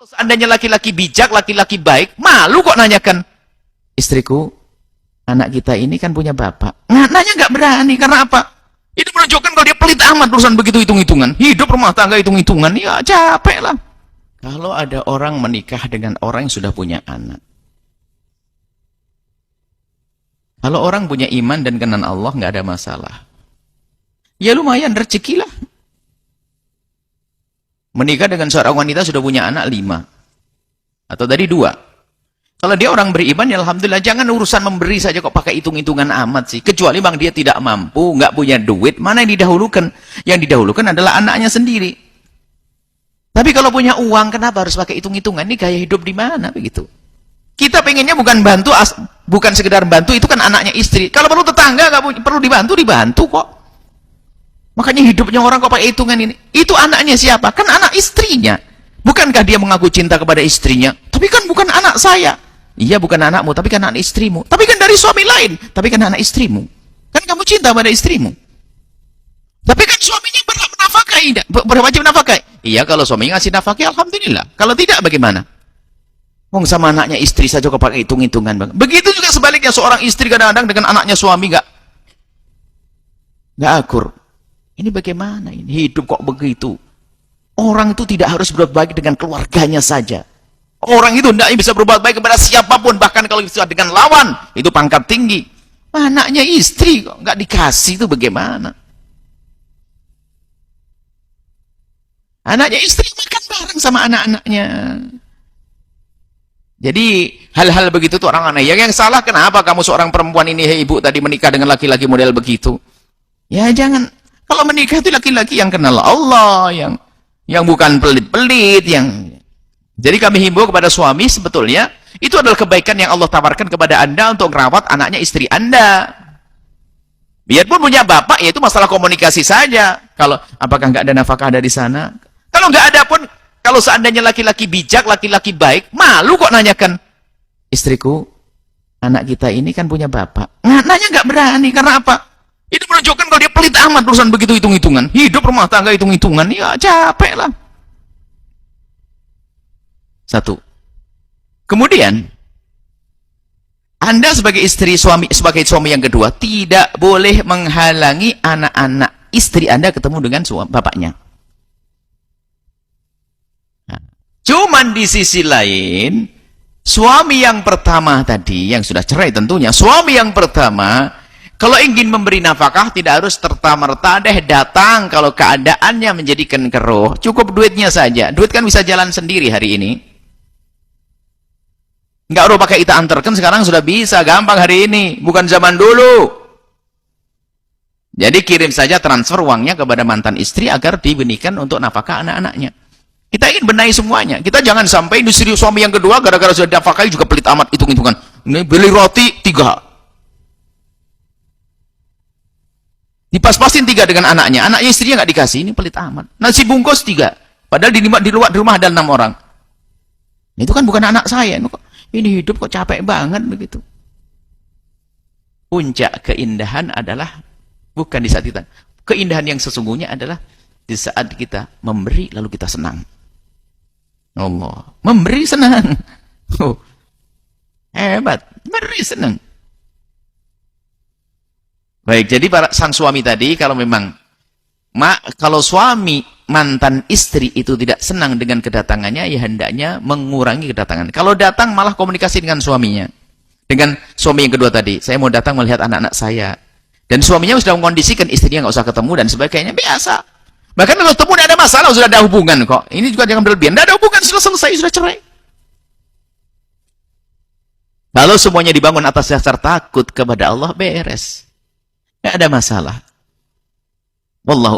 Kalau seandainya laki-laki bijak, laki-laki baik, malu kok nanyakan, istriku, anak kita ini kan punya bapak. Nanya nggak berani, karena apa? Itu menunjukkan kalau dia pelit amat urusan begitu hitung-hitungan. Hidup rumah tangga hitung-hitungan, ya capek lah. Kalau ada orang menikah dengan orang yang sudah punya anak. Kalau orang punya iman dan kenal Allah, nggak ada masalah. Ya lumayan, rezeki lah. Menikah dengan seorang wanita sudah punya anak 5. Atau tadi 2. Kalau dia orang beriman, ya alhamdulillah. Jangan urusan memberi saja kok pakai hitung-hitungan amat sih. Kecuali bang dia tidak mampu, nggak punya duit. Mana yang didahulukan? Yang didahulukan adalah anaknya sendiri. Tapi kalau punya uang, kenapa harus pakai hitung-hitungan? Ini gaya hidup di mana begitu? Kita pengennya bukan bantu, bukan sekedar bantu, itu kan anaknya istri. Kalau perlu tetangga, nggak perlu dibantu kok. Makanya hidupnya orang kok pakai hitungan ini. Itu anaknya siapa? Kan anak istrinya. Bukankah dia mengaku cinta kepada istrinya? Tapi kan bukan anak saya. Iya bukan anakmu, tapi kan anak istrimu. Tapi kan dari suami lain, tapi kan anak istrimu. Kan kamu cinta pada istrimu. Tapi kan suaminya berhak menafkahi, berwajib nafkahi. Iya kalau suaminya ngasih nafkahi, alhamdulillah. Kalau tidak bagaimana? Wong sama anaknya istri saja kok pakai hitung-hitungan, Bang. Begitu juga sebaliknya, seorang istri kadang-kadang dengan anaknya suami nggak akur. Ini bagaimana ini? Hidup kok begitu? Orang itu tidak harus berbuat baik dengan keluarganya saja. Orang itu tidak bisa berbuat baik kepada siapapun, bahkan kalau bisa dengan lawan, itu pangkat tinggi. Anaknya istri kok nggak dikasih, itu bagaimana? Anaknya istri makan bareng sama anak-anaknya. Jadi hal-hal begitu tuh orang aneh. Yang salah kenapa kamu seorang perempuan ini, hei ibu tadi menikah dengan laki-laki model begitu? Ya jangan. Kalau menikah itu laki-laki yang kenal Allah, yang bukan pelit-pelit, Jadi kami himbau kepada suami, sebetulnya itu adalah kebaikan yang Allah tawarkan kepada Anda untuk merawat anaknya istri Anda. Biarpun punya bapak, ya itu masalah komunikasi saja. Kalau apakah nggak ada nafkah dari sana? Kalau nggak ada pun, kalau seandainya laki-laki bijak, laki-laki baik, malu kok nanyakan, istriku, anak kita ini kan punya bapak. Nanya nggak berani, karena apa? Itu menunjukkan kalau dia pelit amat urusan begitu hitung-hitungan. Hidup rumah tangga hitung-hitungan, ya capek lah. 1. Kemudian, Anda sebagai istri, sebagai suami yang kedua, tidak boleh menghalangi anak-anak istri Anda ketemu dengan bapaknya. Nah, cuman di sisi lain, suami yang pertama tadi, yang sudah cerai tentunya, suami yang pertama, kalau ingin memberi nafkah, tidak harus serta-merta datang kalau keadaannya menjadikan keruh. Cukup duitnya saja. Duit kan bisa jalan sendiri hari ini. Nggak perlu pakai kita antarkan, sekarang sudah bisa. Gampang hari ini. Bukan zaman dulu. Jadi kirim saja transfer uangnya kepada mantan istri agar diberikan untuk nafkah anak-anaknya. Kita ingin benahi semuanya. Kita jangan sampai industri suami yang kedua, gara-gara sudah nafkahi juga pelit amat hitung-hitungan. Ini beli roti 3. Dipas-pasin 3 dengan anaknya istrinya nggak dikasih, ini pelit amat. Nasi bungkus 3, padahal di rumah ada 6 orang. Itu kan bukan anak saya. Ini hidup kok capek banget begitu. Puncak keindahan adalah bukan di saat kita. Keindahan yang sesungguhnya adalah di saat kita memberi lalu kita senang. Allah, memberi senang. Oh, hebat, memberi senang. Baik, jadi para sang suami tadi, kalau memang kalau suami mantan istri itu tidak senang dengan kedatangannya, ya hendaknya mengurangi kedatangan. Kalau datang malah komunikasi dengan suaminya. Dengan suami yang kedua tadi, saya mau datang melihat anak-anak saya. Dan suaminya sudah mengkondisikan istrinya nggak usah ketemu dan sebagainya, biasa. Bahkan kalau ketemu tidak ada masalah, sudah ada hubungan kok. Ini juga jangan berlebihan, tidak ada hubungan, sudah selesai, sudah cerai. Kalau semuanya dibangun atas dasar takut kepada Allah, beres. Nggak ada masalah. Wallahu